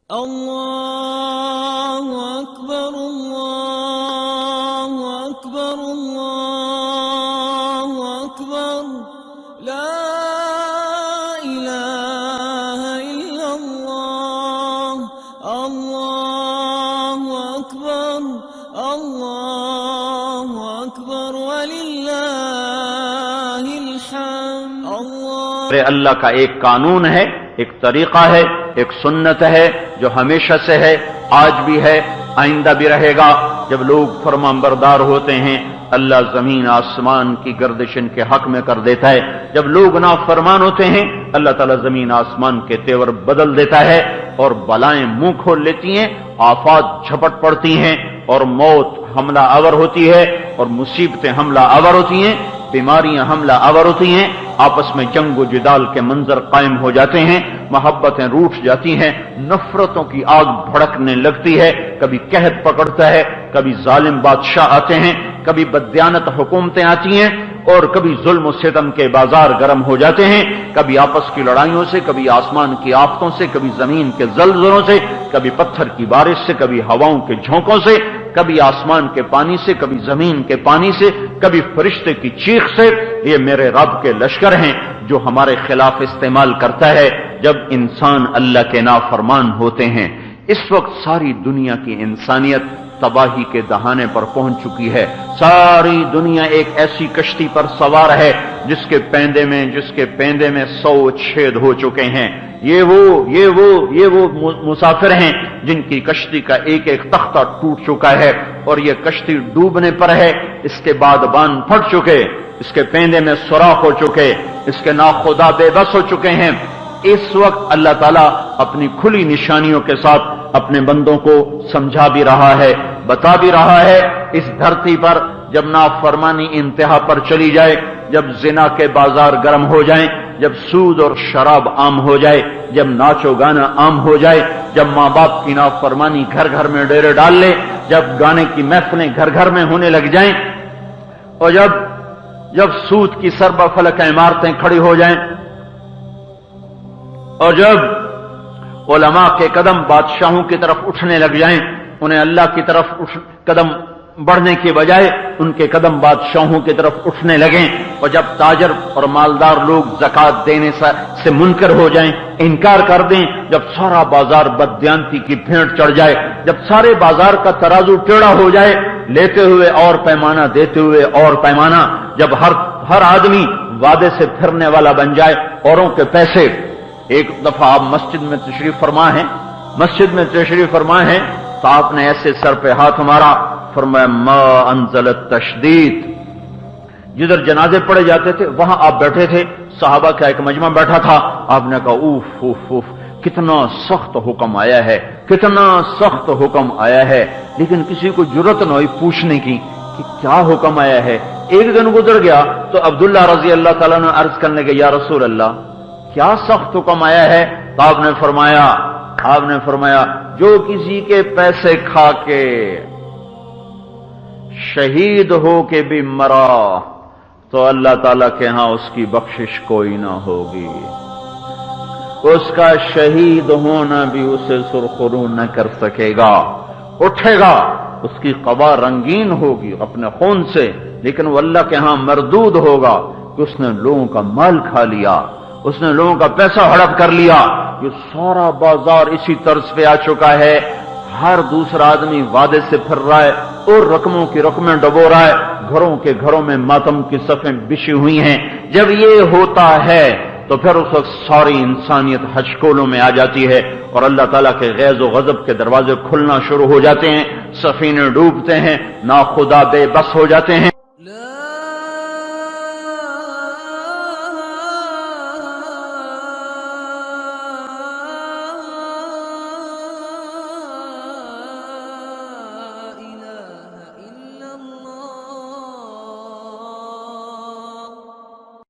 اللہ اکبر اللہ اکبر اللہ اکبر لا الہ الا اللہ اللہ اکبر وللہ الحمد۔ اللہ کا ایک قانون ہے، ایک طریقہ ہے، ایک سنت ہے جو ہمیشہ سے ہے، آج بھی ہے، آئندہ بھی رہے گا۔ جب لوگ فرمانبردار ہوتے ہیں اللہ زمین آسمان کی گردش ان کے حق میں کر دیتا ہے، جب لوگ نافرمان ہوتے ہیں اللہ تعالیٰ زمین آسمان کے تیور بدل دیتا ہے اور بلائیں منہ کھول لیتی ہیں، آفات جھپٹ پڑتی ہیں اور موت حملہ آور ہوتی ہے اور مصیبتیں حملہ آور ہوتی ہیں، بیماریاں حملہ آور ہوتی ہیں، آپس میں جنگ و جدال کے منظر قائم ہو جاتے ہیں، محبتیں روٹھ جاتی ہیں، نفرتوں کی آگ بھڑکنے لگتی ہے، کبھی قحط پکڑتا ہے، کبھی ظالم بادشاہ آتے ہیں، کبھی بددیانت حکومتیں آتی ہیں اور کبھی ظلم و ستم کے بازار گرم ہو جاتے ہیں، کبھی آپس کی لڑائیوں سے، کبھی آسمان کی آفتوں سے، کبھی زمین کے زلزلوں سے، کبھی پتھر کی بارش سے، کبھی ہواؤں کے جھونکوں سے، کبھی آسمان کے پانی سے، کبھی زمین کے پانی سے، کبھی فرشتے کی چیخ سے۔ یہ میرے رب کے لشکر ہیں جو ہمارے خلاف استعمال کرتا ہے جب انسان اللہ کے نافرمان ہوتے ہیں۔ اس وقت ساری دنیا کی انسانیت تباہی کے دہانے پر پہنچ چکی ہے، ساری دنیا ایک ایسی کشتی پر سوار ہے جس کے پیندے میں 100 چھید ہو چکے ہیں۔ یہ وہ مسافر ہیں جن کی کشتی کا ایک ایک تختہ ٹوٹ چکا ہے اور یہ کشتی ڈوبنے پر ہے، اس کے بعد باندھ پھٹ چکے، اس کے پیندے میں سوراخ ہو چکے، اس کے ناخدا بے بس ہو چکے ہیں۔ اس وقت اللہ تعالیٰ اپنی کھلی نشانیوں کے ساتھ اپنے بندوں کو سمجھا بھی رہا ہے، بتا بھی رہا ہے۔ اس دھرتی پر جب نافرمانی انتہا پر چلی جائے، جب زنا کے بازار گرم ہو جائیں، جب سود اور شراب عام ہو جائے، جب ناچ و گانا عام ہو جائے، جب ماں باپ کی نافرمانی گھر گھر میں ڈیرے ڈال لے، جب گانے کی محفلیں گھر گھر میں ہونے لگ جائیں، اور جب سود کی سربہ فلک عمارتیں کھڑی ہو جائیں، اور جب علماء کے قدم بادشاہوں کی طرف اٹھنے لگ جائیں، انہیں اللہ کی طرف قدم بڑھنے کی بجائے ان کے قدم بادشاہوں کی طرف اٹھنے لگیں، اور جب تاجر اور مالدار لوگ زکوٰۃ دینے سے منکر ہو جائیں، انکار کر دیں، جب سارا بازار بددیانتی کی بھیڑ چڑھ جائے، جب سارے بازار کا ترازو ٹیڑھا ہو جائے، لیتے ہوئے اور پیمانہ، دیتے ہوئے اور پیمانہ، جب ہر آدمی وعدے سے پھرنے والا بن جائے، اوروں کے پیسے۔ ایک دفعہ آپ مسجد میں تشریف فرما ہیں تو آپ نے ایسے سر پہ ہاتھ مارا، فرمایا ما انزل التشدید۔ جدھر جنازے پڑے جاتے تھے وہاں آپ بیٹھے تھے، صحابہ کا ایک مجمع بیٹھا تھا، آپ نے کہا اوف اوف اوف کتنا سخت حکم آیا ہے، کتنا سخت حکم آیا ہے، لیکن کسی کو جرأت نہ ہوئی پوچھنے کی کہ کیا حکم آیا ہے۔ ایک دن گزر گیا تو عبداللہ رضی اللہ تعالیٰ نے عرض کرنے کے یا رسول اللہ کیا سخت حکم آیا ہے؟ تو آپ نے فرمایا جو کسی کے پیسے کھا کے شہید ہو کے بھی مرا تو اللہ تعالیٰ کے ہاں اس کی بخشش کوئی نہ ہوگی، اس کا شہید ہونا بھی اسے سرخرو نہ کر سکے گا، اٹھے گا، اس کی قبا رنگین ہوگی اپنے خون سے، لیکن وہ اللہ کے ہاں مردود ہوگا کہ اس نے لوگوں کا مال کھا لیا، اس نے لوگوں کا پیسہ ہڑپ کر لیا۔ یہ سارا بازار اسی طرز پہ آ چکا ہے، ہر دوسرا آدمی وعدے سے پھر رہا ہے اور رقموں کی رقمیں ڈبو رہا ہے، گھروں میں ماتم کی صفیں بچھی ہوئی ہیں۔ جب یہ ہوتا ہے تو پھر اس وقت ساری انسانیت ہچکولوں میں آ جاتی ہے اور اللہ تعالیٰ کے غیظ و غضب کے دروازے کھلنا شروع ہو جاتے ہیں، سفینے ڈوبتے ہیں، ناخدا بے بس ہو جاتے ہیں۔